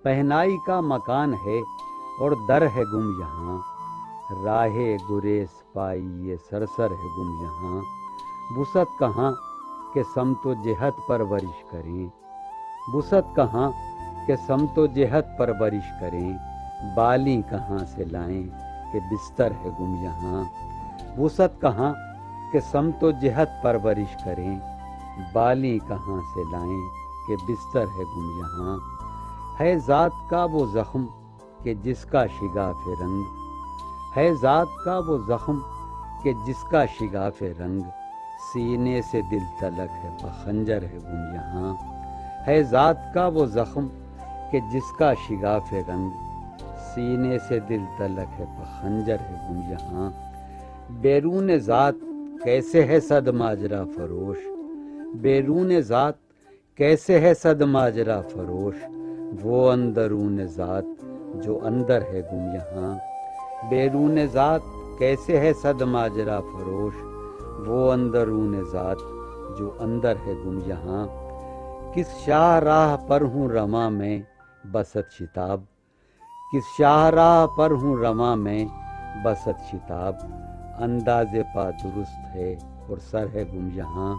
پہنائی کا مکان ہے اور در ہے گم یہاں، راہ گریز پائی یہ سرسر ہے گم یہاں، وسعت کہاں کہ سمت و جہت پرورش کریں، وسعت کہاں کہ سمت و جہت پرورش کریں، بالی کہاں سے لائیں کہ بستر ہے گم یہاں، وسعت کہاں کہ سمت و جہت پرورش کریں، بالی کہاں سے لائیں کہ بستر ہے گم یہاں، ہے ذات کا وہ زخم کہ جس کا شگاف رنگ، ہے ذات کا وہ زخم کہ جس کا شگاف رنگ، سینے سے دل تلک ہے بخنجر ہے گم یہاں، ہے ذات کا وہ زخم کہ جس کا شگاف رنگ، سینے سے دل تلک ہے بخنجر ہے گم یہاں، بیرون ذات کیسے ہے صد ماجرا فروش، بیرون ذات کیسے ہے صد ماجرا فروش، وہ اندرون ذات جو اندر ہے گم یہاں، بیرون ذات کیسے ہے صد ماجرا فروش، وہ اندرون ذات جو اندر ہے گم یہاں، کس شاہ راہ پر ہوں رواں میں بست شتاب، کس شاہ راہ پر ہوں رواں میں بست شتاب، انداز پا درست ہے اور سر ہے گم یہاں،